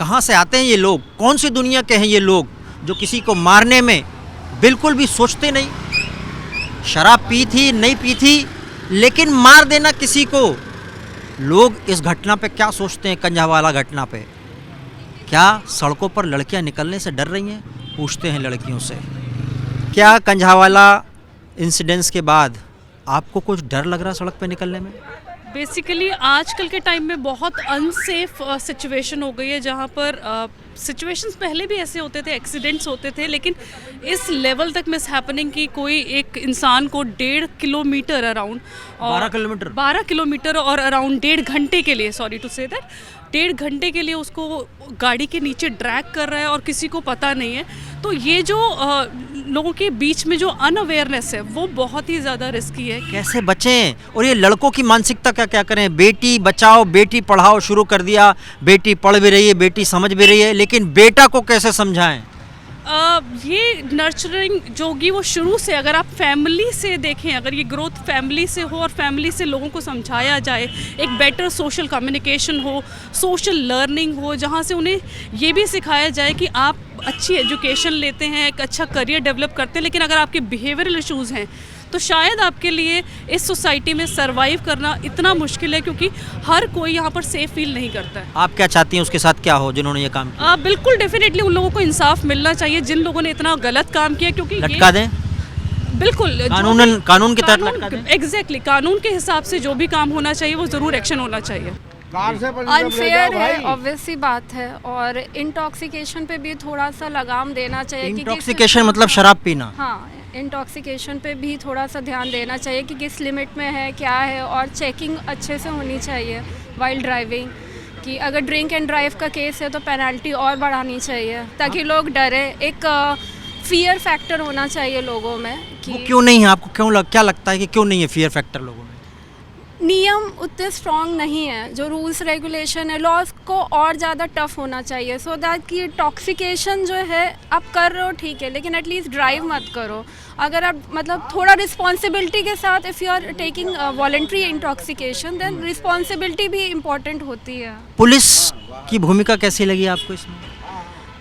कहाँ से आते हैं ये लोग, कौन सी दुनिया के हैं ये लोग जो किसी को मारने में बिल्कुल भी सोचते नहीं। शराब पी थी नहीं पी थी, लेकिन मार देना किसी को। लोग इस घटना पे क्या सोचते हैं, कंझावाला घटना पे? क्या सड़कों पर लड़कियां निकलने से डर रही हैं? पूछते हैं लड़कियों से। क्या कंझावाला इंसिडेंस के बाद आपको कुछ डर लग रहा सड़क पे निकलने में? बेसिकली आजकल के टाइम में बहुत अनसेफ सिचुएशन हो गई है, जहाँ पर सिचुएशंस पहले भी ऐसे होते थे, एक्सीडेंट्स होते थे, लेकिन इस लेवल तक मिस हैपनिंग की कोई एक इंसान को 1.5 किलोमीटर अराउंड 12 किलोमीटर और अराउंड 1.5 घंटे के लिए, सॉरी टू से दैट, 1.5 घंटे के लिए उसको गाड़ी के नीचे ड्रैग कर रहा है और किसी को पता नहीं है। तो ये जो लोगों के बीच में जो अनअवेयरनेस है वो बहुत ही ज़्यादा रिस्की है। कैसे बचें? और ये लड़कों की मानसिकता का क्या करें? बेटी बचाओ बेटी पढ़ाओ शुरू कर दिया, बेटी पढ़ भी रही है, बेटी समझ भी रही है, लेकिन बेटा को कैसे समझाएं? ये नर्चरिंग जो होगी वो शुरू से, अगर आप फैमिली से देखें, अगर ये ग्रोथ फैमिली से हो और फैमिली से लोगों को समझाया जाए, एक बेटर सोशल कम्युनिकेशन हो, सोशल लर्निंग हो, जहाँ से उन्हें ये भी सिखाया जाए कि आप अच्छी एजुकेशन लेते हैं, एक अच्छा करियर डेवलप करते हैं, लेकिन अगर आपके बिहेवियरल इश्यूज़ हैं तो शायद आपके लिए इस सोसाइटी में सरवाइव करना इतना मुश्किल है, क्योंकि हर कोई यहाँ पर सेफ फील नहीं करता है। आप क्या चाहती हैं उसके साथ क्या हो जिन्होंने ये काम किया? बिल्कुल डेफिनेटली उन लोगों को इंसाफ मिलना चाहिए जिन लोगों ने इतना गलत काम किया, क्योंकि लटका दें? बिल्कुल, कानून के तहत लटका दें? एग्जैक्टली, कानून के हिसाब से जो भी काम होना चाहिए वो ज़रूर एक्शन होना चाहिए। अनफेयर है, ऑब्वियस सी बात है, और इंटॉक्सिकेशन पे भी थोड़ा सा लगाम देना चाहिए। इंटॉक्सिकेशन मतलब शराब पीना? हाँ, इंटॉक्सिकेशन पे भी थोड़ा सा ध्यान देना चाहिए कि किस लिमिट में है, क्या है, और चेकिंग अच्छे से होनी चाहिए वाइल ड्राइविंग, कि अगर ड्रिंक एंड ड्राइव का केस है तो पेनल्टी और बढ़ानी चाहिए ताकि लोग डरे। एक फियर फैक्टर होना चाहिए लोगों में कि क्यों नहीं है? आपको क्या लगता है कि क्यों नहीं है फियर फैक्टर लोगों में? नियम उतने स्ट्रॉन्ग नहीं है, जो रूल्स रेगुलेशन है, लॉज को और ज़्यादा टफ होना चाहिए, सो दैट कि टॉक्सिकेशन जो है आप कर रहे हो ठीक है, लेकिन एटलीस्ट ड्राइव मत करो। अगर आप मतलब थोड़ा रिस्पॉन्सिबिलिटी के साथ, if you are taking voluntary intoxication, then responsibility भी इम्पॉर्टेंट होती है। पुलिस की भूमिका कैसी लगी आपको इसमें?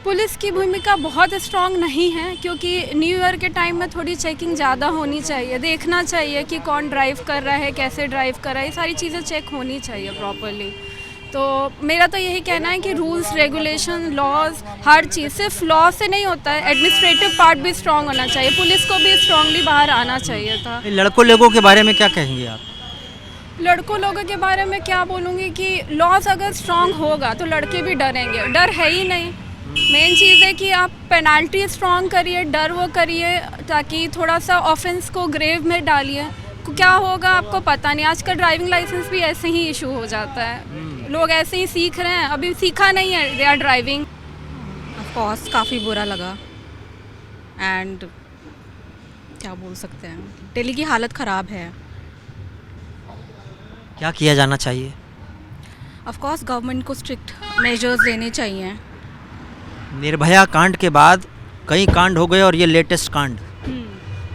पुलिस की भूमिका बहुत स्ट्रॉन्ग नहीं है, क्योंकि न्यू ईयर के टाइम में थोड़ी चेकिंग ज़्यादा होनी चाहिए, देखना चाहिए कि कौन ड्राइव कर रहा है, कैसे ड्राइव कर रहा है, ये सारी चीज़ें चेक होनी चाहिए प्रॉपरली। तो मेरा तो यही कहना है कि रूल्स रेगुलेशन लॉज, हर चीज़ सिर्फ लॉ से नहीं होता है, एडमिनिस्ट्रेटिव पार्ट भी स्ट्रॉन्ग होना चाहिए, पुलिस को भी स्ट्रांगली बाहर आना चाहिए था। लड़कों लोगों के बारे में क्या कहेंगे आप? लड़कों लोगों के बारे में क्या बोलूँगी कि लॉज अगर स्ट्रॉन्ग होगा तो लड़के भी डरेंगे, डर है ही नहीं। मेन चीज़ है कि आप पेनल्टी स्ट्रॉन्ग करिए, डर वो करिए, ताकि थोड़ा सा ऑफेंस को ग्रेव में डालिए। क्या होगा आपको पता नहीं, आजकल ड्राइविंग लाइसेंस भी ऐसे ही इशू हो जाता है, लोग ऐसे ही सीख रहे हैं, अभी सीखा नहीं है they are driving. Of course काफ़ी बुरा लगा, एंड क्या बोल सकते हैं, दिल्ली की हालत ख़राब है। क्या किया जाना चाहिए? ऑफ कोर्स गवर्नमेंट को स्ट्रिक्ट मेजर्स लेने चाहिए। निर्भया कांड के बाद कई कांड हो गए और ये लेटेस्ट कांड,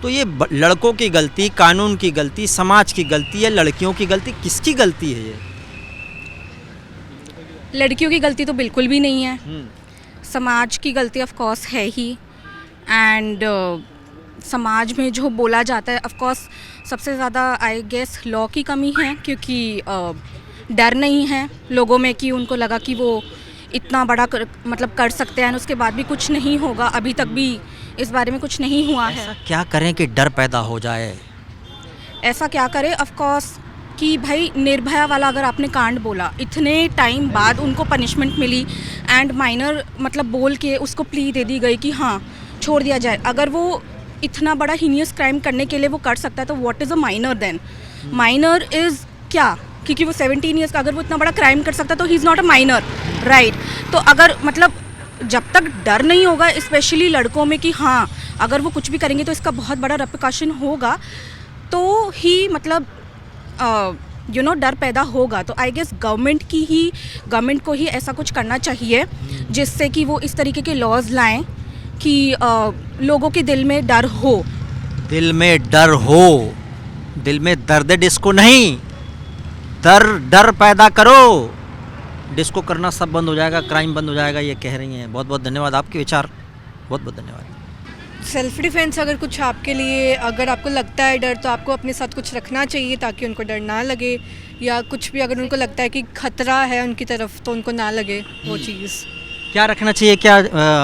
तो ये लड़कों की गलती, कानून की गलती, समाज की गलती है, लड़कियों की गलती, किसकी गलती है ये? लड़कियों की गलती तो बिल्कुल भी नहीं है, समाज की गलती ऑफ कोर्स है ही, एंड समाज में जो बोला जाता है ऑफ कोर्स सबसे ज़्यादा आई गेस लॉ की कमी है, क्योंकि डर नहीं है लोगों में कि उनको लगा कि वो इतना बड़ा मतलब कर सकते हैं, उसके बाद भी कुछ नहीं होगा। अभी तक भी इस बारे में कुछ नहीं हुआ है। क्या करें कि डर पैदा हो जाए? ऐसा क्या करें ऑफ कोर्स कि भाई निर्भया वाला अगर आपने कांड बोला, इतने टाइम बाद उनको पनिशमेंट मिली, एंड माइनर मतलब बोल के उसको प्ली दे दी गई कि हाँ छोड़ दिया जाए। अगर वो इतना बड़ा हीनियस क्राइम करने के लिए वो कर सकता है तो what is a minor then? Minor is क्या? क्योंकि वो 17 ईयर्स का, अगर वो इतना बड़ा क्राइम कर सकता है तो he is not a minor, right? तो अगर मतलब जब तक डर नहीं होगा स्पेशली लड़कों में कि हाँ अगर वो कुछ भी करेंगे तो इसका बहुत बड़ा रेपरिकॉशन होगा, तो ही मतलब डर पैदा होगा। तो आई गेस गवर्नमेंट को ही ऐसा कुछ करना चाहिए जिससे कि वो इस तरीके के लॉज लाएं कि लोगों के दिल में डर हो। दिल में डर हो, दिल में दर्द डिस्को नहीं, डर पैदा करो। डिस्को करना सब बंद हो जाएगा, क्राइम बंद हो जाएगा, ये कह रही हैं। बहुत बहुत धन्यवाद, आपके विचार बहुत बहुत धन्यवाद। सेल्फ डिफेंस अगर कुछ आपके लिए, अगर आपको लगता है डर, तो आपको अपने साथ कुछ रखना चाहिए ताकि उनको डर ना लगे, या कुछ भी अगर उनको लगता है कि खतरा है उनकी तरफ तो उनको ना लगे वो चीज़। क्या रखना चाहिए, क्या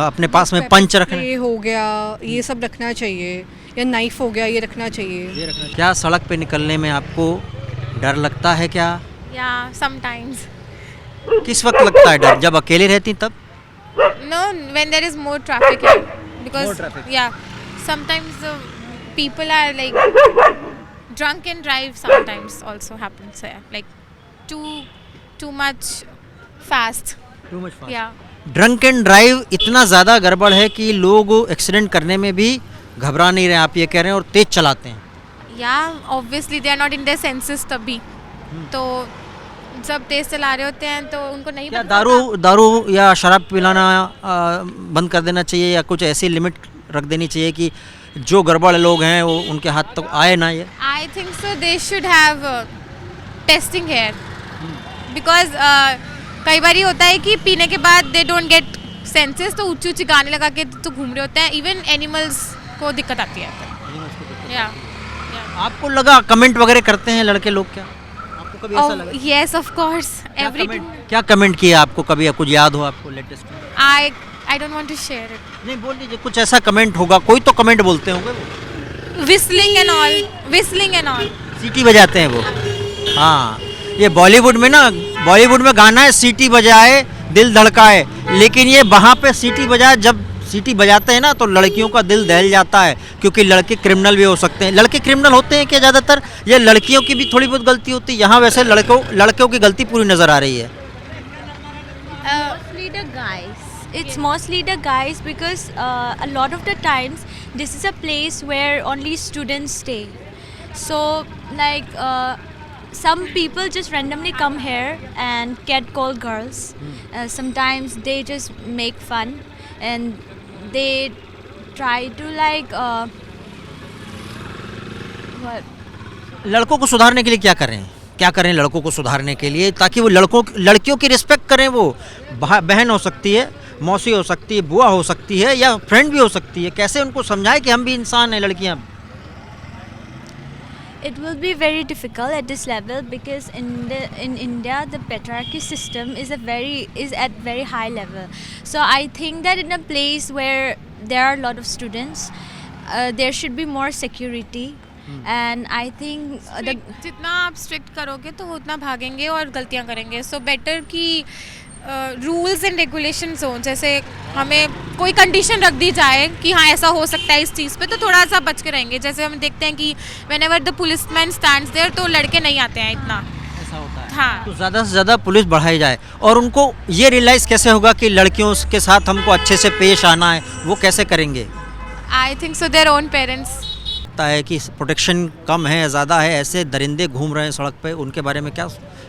अपने पास में पंच रखना, ये हो गया, ये सब रखना चाहिए, या नाइफ हो गया, ये रखना चाहिए। ये रखना। क्या सड़क पे निकलने में आपको डर लगता है क्या? Yeah, sometimes. किस वक्त लगता है डर, जब अकेले रहती तब? No, when there is more traffic here. Because More traffic. yeah, sometimes people are like drunk and drive. Sometimes also happens here, like too much fast. Yeah. Drunk and drive इतना ज़्यादा गड़बड़ है कि लोग एक्सीडेंट करने में भी घबरा नहीं रहे, आप ये कह रहे हैं, और तेज चलाते हैं। Yeah, obviously they are not in their senses तभी, तो जब तेज चला रहे होते हैं तो उनको नहीं क्या पता होता। दारू या शराब पिलाना बंद कर देना चाहिए, या कुछ ऐसी लिमिट रख देनी चाहिए कि जो गड़बड़ लोग हैं वो उनके हाथ तक आए ना? ये I think so they should have testing here because कई बार ये होता है कि पीने के बाद they don't get senses, तो ऊंची ऊंची गाने लगा के तो घूम रहे होते हैं, इवन एनिमल्स को दिक्कत आती है। या आपको लगा कमेंट वगैरह करते हैं लड़के लोग, क्या आपको कभी ऐसा लगा? यस ऑफ कोर्स एवरी क्या कमेंट किया आपको, कभी कुछ याद हो आपको latest? I don't want to share it. नहीं बोल दीजिए, कुछ ऐसा कमेंट होगा, कोई तो कमेंट बोलते होंगे वो, whistling and all सीटी बजाते हैं वो। हाँ, ये बॉलीवुड में गाना है सीटी बजाए दिल धड़काए, लेकिन ये वहाँ पे सीटी बजाए, जब सीटी बजाते हैं ना तो लड़कियों का दिल दहल जाता है, क्योंकि लड़के क्रिमिनल भी हो सकते हैं। लड़के क्रिमिनल होते हैं क्या ज़्यादातर, या लड़कियों की भी थोड़ी बहुत गलती होती है? यहाँ वैसे लड़कों की गलती पूरी नज़र आ रही है। Mostly the guys. It's mostly the guys because a lot of the times this is a place where only students stay. So like some people just randomly come here and catcall girls. Sometimes they just make fun and they try to like what? लड़कों को सुधारने के लिए क्या करें लड़कों को सुधारने के लिए, ताकि वो लड़कियों की रिस्पेक्ट करें? वो बहन हो सकती है, मौसी हो सकती है, बुआ हो सकती है, या फ्रेंड भी हो सकती है। कैसे उनको समझाएं कि हम भी इंसान हैं, लड़कियां? It will be very difficult at this level because in India the patriarchy system is at very high level. So I think that in a place where there are a lot of students, there should be more security. And I think जितना आप strict करोगे तो वो उतना भागेंगे और गलतियां करेंगे। सो बेटर कि रूल्स एंड रेगुलेशंस हो, जैसे हमें कोई कंडीशन रख दी जाए कि हाँ ऐसा हो सकता है इस चीज़ पे, तो थोड़ा सा बच के रहेंगे। जैसे हम देखते हैं कि whenever the policeman stands there तो लड़के नहीं आते हैं इतना। ऐसा होता है। हाँ, तो ज़्यादा से ज़्यादा पुलिस बढ़ाई जाए। और उनको ये रियलाइज़ कैसे होगा कि लड़कियों के साथ हमको अच्छे से पेश आना है, वो कैसे करेंगे? I think so their own parents. लगता है कि प्रोटेक्शन कम है, ज़्यादा है, ऐसे दरिंदे घूम रहे हैं सड़क पे, उनके बारे में क्या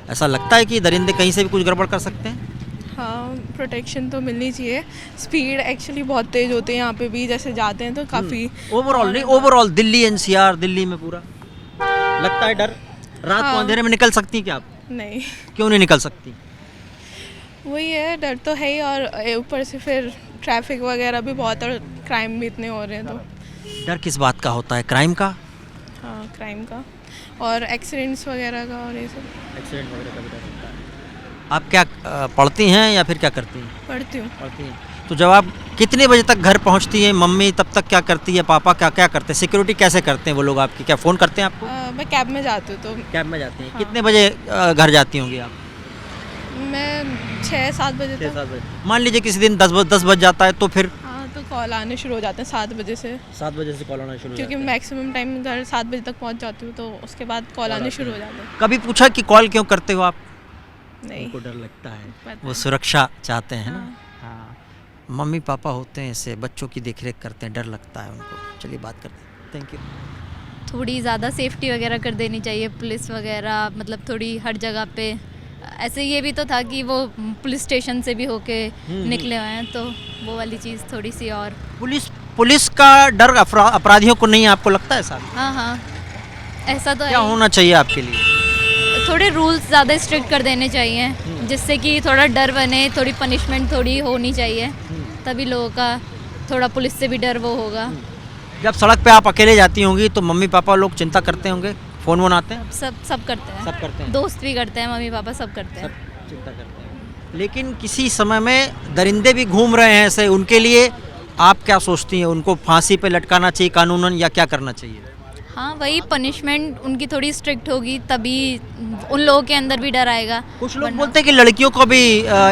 ऐसा लगता है कि दरिंदे कहीं से भी कुछ गड़बड़ कर सकते हैं? हाँ, प्रोटेक्शन तो मिलनी चाहिए। स्पीड एक्चुअली बहुत तेज़ होती है यहाँ पे भी, जैसे जाते हैं तो काफ़ी। ओवरऑल दिल्ली एनसीआर, दिल्ली में पूरा लगता है डर। रात को अंधेरे में निकल सकती हैं क्या आप? नहीं, क्यों नहीं निकल सकती? वही है, डर तो है ही, और ऊपर से फिर ट्रैफिक वगैरह भी बहुत, और क्राइम भी इतने हो रहे हैं, तो डर किस बात का होता है? क्राइम का? हाँ, क्राइम का और एक्सीडेंट्स वगैरह का, और ये सब। एक्सीडेंट वगैरह का भी डर होता है। आप क्या पढ़ती हैं या फिर क्या करती हैं? पढ़ती हूँ। पढ़ती हैं। तो जब आप कितने बजे तक घर पहुंचती हैं, मम्मी तब तक क्या करती है, पापा क्या क्या करते हैं, सिक्योरिटी कैसे करते हैं वो लोग आपकी, क्या फ़ोन करते हैं आपको? मैं कैब में जाती हूँ, तो कैब में जाती हैं। हाँ। कितने बजे घर जाती होंगी आप? मैं 6-7 बजे तक। 6-7 बजे। मान लीजिए किसी दिन 10 बज जाता है तो फिर? हाँ, तो कॉल आने शुरू हो जाते हैं 7 बजे से। 7 बजे से कॉल आना शुरू हो क्योंकि जाता है। मैक्सिमम टाइम घर 7 बजे तक पहुँच जाती हूँ, तो उसके बाद कॉल आने शुरू हो जाते हैं। कभी पूछा कि कॉल क्यों करते हो आप? नहीं, उनको डर लगता है, पता वो सुरक्षा चाहते हैं ना। हाँ, मम्मी पापा होते हैं ऐसे, बच्चों की देखरेख करते हैं, डर लगता है उनको। चलिए बात करते हैं। Thank you. थोड़ी ज़्यादा सेफ्टी वगैरह कर देनी चाहिए, पुलिस वगैरह, मतलब थोड़ी हर जगह पे। ऐसे ये भी तो था कि वो पुलिस स्टेशन से भी होके निकले हुए हैं, तो वो वाली चीज़ थोड़ी सी। और पुलिस का डर अपराधियों को नहीं है, आपको लगता है ऐसा? हाँ, ऐसा तो क्या है। होना चाहिए आपके लिए? थोड़े रूल्स ज़्यादा स्ट्रिक्ट कर देने चाहिए, जिससे कि थोड़ा डर बने, थोड़ी पनिशमेंट थोड़ी होनी चाहिए, तभी लोगों का थोड़ा पुलिस से भी डर वो होगा। जब सड़क पे आप अकेले जाती होंगी तो मम्मी पापा लोग चिंता करते होंगे, फ़ोन वोन आते हैं? सब करते हैं, सब करते हैं, दोस्त भी करते हैं, मम्मी पापा सब करते हैं। सब चिंता करते हैं। लेकिन किसी समय में दरिंदे भी घूम रहे हैं ऐसे, उनके लिए आप क्या सोचती हैं? उनको फांसी पे लटकाना चाहिए कानूनन या क्या करना चाहिए? हाँ, वही पनिशमेंट उनकी थोड़ी स्ट्रिक्ट होगी तभी उन लोगों के अंदर भी डर आएगा। कुछ लोग बोलते हैं कि लड़कियों को भी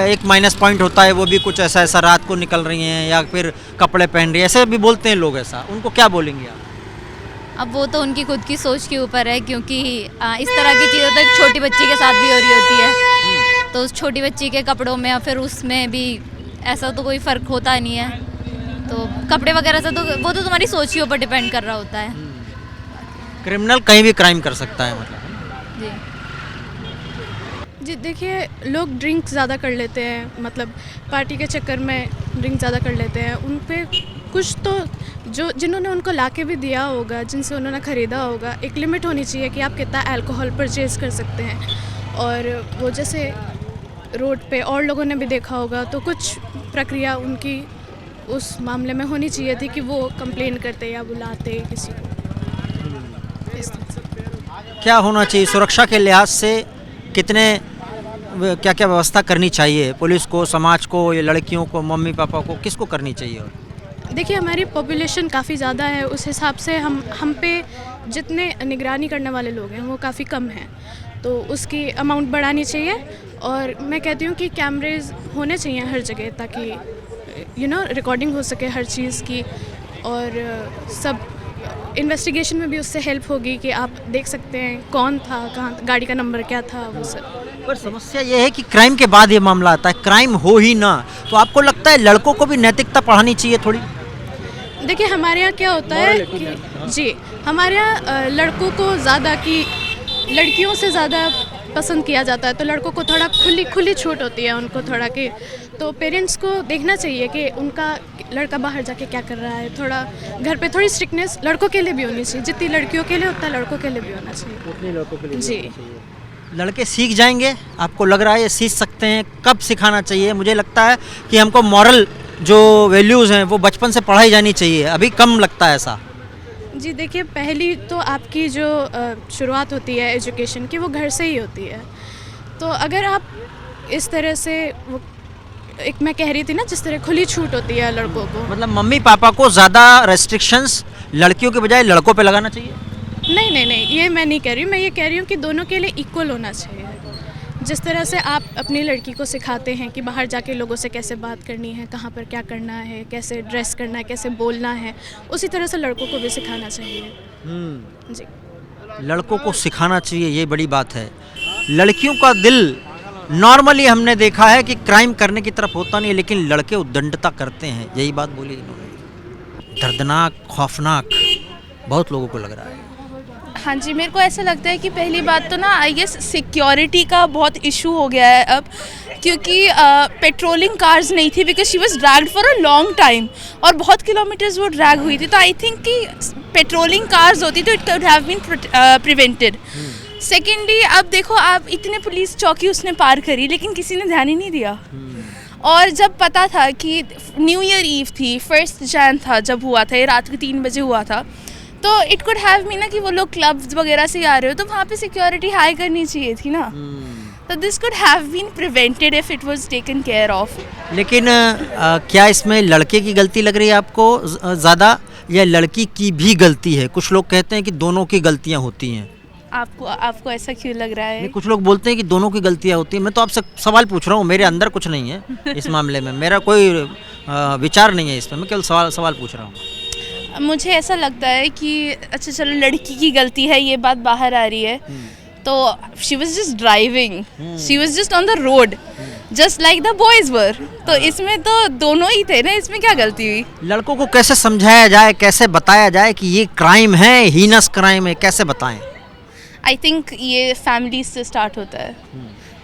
एक माइनस पॉइंट होता है, वो भी कुछ ऐसा ऐसा रात को निकल रही हैं या फिर कपड़े पहन रही हैं, ऐसे भी बोलते हैं लोग। ऐसा उनको क्या बोलेंगे आप? अब वो तो उनकी खुद की सोच के ऊपर है, क्योंकि इस तरह की चीज़ें तो एक छोटी बच्ची के साथ भी हो रही होती है, तो उस छोटी बच्ची के कपड़ों में या फिर उसमें भी ऐसा तो कोई फ़र्क होता नहीं है। तो कपड़े वगैरह से तो वो तो तुम्हारी सोच के ऊपर डिपेंड कर रहा होता है। क्रिमिनल कहीं भी क्राइम कर सकता है मतलब। जी जी देखिए, लोग ड्रिंक ज़्यादा कर लेते हैं, मतलब पार्टी के चक्कर में ड्रिंक ज़्यादा कर लेते हैं। उन पे कुछ तो जो जिन्होंने उनको लाके भी दिया होगा, जिनसे उन्होंने ख़रीदा होगा, एक लिमिट होनी चाहिए कि आप कितना अल्कोहल परचेज़ कर सकते हैं। और वो जैसे रोड पे और लोगों ने भी देखा होगा, तो कुछ प्रक्रिया उनकी उस मामले में होनी चाहिए थी कि वो कंप्लेन करते या बुलाते किसी को। क्या होना चाहिए सुरक्षा के लिहाज से? कितने क्या क्या व्यवस्था करनी चाहिए पुलिस को, समाज को, या लड़कियों को, मम्मी पापा को, किसको करनी चाहिए? और देखिए, हमारी पॉपुलेशन काफ़ी ज़्यादा है, उस हिसाब से हम पे जितने निगरानी करने वाले लोग हैं वो काफ़ी कम हैं, तो उसकी अमाउंट बढ़ानी चाहिए। और मैं कहती हूँ कि कैमरेज होने चाहिए हर जगह, ताकि रिकॉर्डिंग हो सके हर चीज़ की, और सब इन्वेस्टिगेशन में भी उससे हेल्प होगी कि आप देख सकते हैं कौन था, कहाँ, गाड़ी का नंबर क्या था, वो सब। पर समस्या ये है कि क्राइम के बाद ये मामला आता है, क्राइम हो ही ना, तो आपको लगता है लड़कों को भी नैतिकता पढ़ानी चाहिए थोड़ी? देखिए, हमारे यहाँ क्या होता है कि जी, हमारे यहाँ लड़कों को ज़्यादा की लड़कियों से ज़्यादा पसंद किया जाता है, तो लड़कों को थोड़ा खुली छूट होती है उनको थोड़ा कि, तो पेरेंट्स को देखना चाहिए कि उनका लड़का बाहर जाके क्या कर रहा है। थोड़ा घर पे थोड़ी स्ट्रिक्टनेस लड़कों के लिए भी होनी चाहिए, जितनी लड़कियों के लिए उतना लड़कों के लिए भी होना चाहिए। उतनी लड़कों के लिए जी। लड़के सीख जाएंगे, आपको लग रहा है ये सीख सकते हैं? कब सिखाना चाहिए? मुझे लगता है कि हमको मॉरल जो वैल्यूज़ हैं वो बचपन से पढ़ाई जानी चाहिए, अभी कम लगता है ऐसा। जी देखिए, पहली तो आपकी जो शुरुआत होती है एजुकेशन की, वो घर से ही होती है। तो अगर आप इस तरह से वो एक मैं कह रही थी ना, जिस तरह खुली छूट होती है लड़कों को, मतलब मम्मी पापा को ज़्यादा रेस्ट्रिक्शंस लड़कियों के बजाय लड़कों पे लगाना चाहिए? नहीं, ये मैं नहीं कह रही हूँ। मैं ये कह रही हूँ कि दोनों के लिए इक्वल होना चाहिए। जिस तरह से आप अपनी लड़की को सिखाते हैं कि बाहर जाके लोगों से कैसे बात करनी है, कहाँ पर क्या करना है, कैसे ड्रेस करना है, कैसे बोलना है, उसी तरह से लड़कों को भी सिखाना चाहिए। जी, लड़कों को सिखाना चाहिए, ये बड़ी बात है। लड़कियों का दिल नॉर्मली हमने देखा है कि क्राइम करने की तरफ होता नहीं, लेकिन लड़के उद्दंडता करते हैं, यही बात बोली इन्होंने। दर्दनाक, खौफनाक बहुत लोगों को लग रहा है। हाँ जी, मेरे को ऐसा लगता है कि पहली बात तो ना, आई गेस सिक्योरिटी का बहुत इशू हो गया है अब, क्योंकि पेट्रोलिंग कार्स नहीं थी, because she was dragged for a long time, और बहुत किलोमीटर्स वो ड्रैग हुई थी। तो आई थिंक कि पेट्रोलिंग कार्स होती तो it could have been prevented. Secondly, अब देखो, आप इतने पुलिस चौकी उसने पार करी, लेकिन किसी ने ध्यान ही नहीं दिया। और जब पता था कि न्यू ईयर ईव थी, 1 जैन था जब हुआ था, ये रात के 3 बजे हुआ था, तो इट कुड हैव मीन ना कि वो लोग क्लब्स वगैरह से आ रहे हो, तो वहाँ पे सिक्योरिटी हाई करनी चाहिए थी ना। तो this could have been prevented if it was taken care of. लेकिन क्या इसमें लड़के की गलती लग रही है आपको ज़्यादा, या लड़की की भी गलती है? कुछ लोग कहते हैं कि दोनों की गलतियाँ होती हैं। आपको ऐसा क्यों लग रहा है? कुछ लोग बोलते हैं कि दोनों की गलतियाँ होती हैं। मैं तो आपसे सवाल पूछ रहा हूँ, मेरे अंदर कुछ नहीं है इस मामले में, मेरा कोई विचार नहीं है इसमें, मैं केवल सवाल पूछ रहा हूँ। मुझे ऐसा लगता है कि अच्छा चलो, लड़की की गलती है, ये बात बाहर आ रही है, तो she was just driving, she was just on the road, just like the boys were. तो इसमें तो दोनों ही थे ना, इसमें क्या गलती हुई? लड़कों को कैसे समझाया जाए, कैसे बताया जाए कि ये क्राइम है, हीनस क्राइम है, कैसे बताएं? आई थिंक ये फैमिली से स्टार्ट होता है।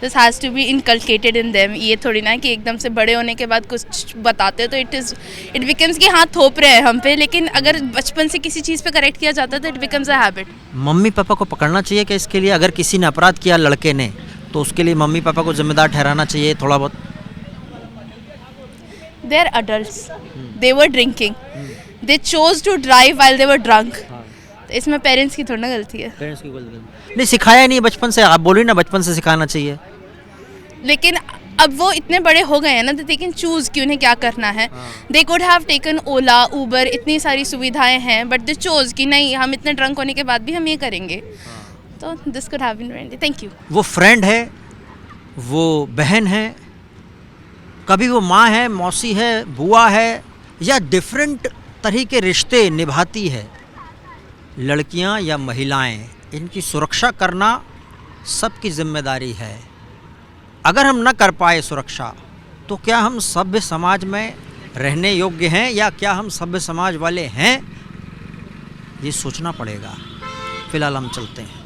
This has to be inculcated in them. ये थोड़ी ना कि एकदम से बड़े होने के बाद कुछ बताते तो इट बिकम्स कि हाँ थोप रहे हैं हम पे, लेकिन अगर बचपन से किसी चीज़ पे करेक्ट किया जाता है तो it becomes a habit. Mummy papa को पकड़ना चाहिए कि इसके लिए, अगर किसी ने अपराध किया लड़के ने, तो उसके लिए मम्मी पापा को जिम्मेदार ठहराना चाहिए थोड़ा बहुत। They are adults. They were drinking. They chose to drive while they were drunk. इसमें पेरेंट्स की थोड़ी ना गलती है। पेरेंट्स की गलती नहीं, सिखाया नहीं बचपन से, आप बोली ना बचपन से सिखाना चाहिए। लेकिन अब वो इतने बड़े हो गए हैं ना, दे कैन चूज कि उन्हें क्या करना है। They could have taken Ola, Uber, इतनी सारी सुविधाएं हैं, बट दे चोज कि नहीं, हम इतने ड्रंक होने के बाद भी हम ये करेंगे। तो this could have been very. Thank you. वो फ्रेंड है, वो बहन है, कभी वो माँ है, मौसी है, बुआ है, या डिफरेंट तरह के रिश्ते निभाती है लड़कियाँ या महिलाएं, इनकी सुरक्षा करना सबकी जिम्मेदारी है। अगर हम न कर पाए सुरक्षा तो क्या हम सभ्य समाज में रहने योग्य हैं, या क्या हम सभ्य समाज वाले हैं, ये सोचना पड़ेगा। फिलहाल हम चलते हैं।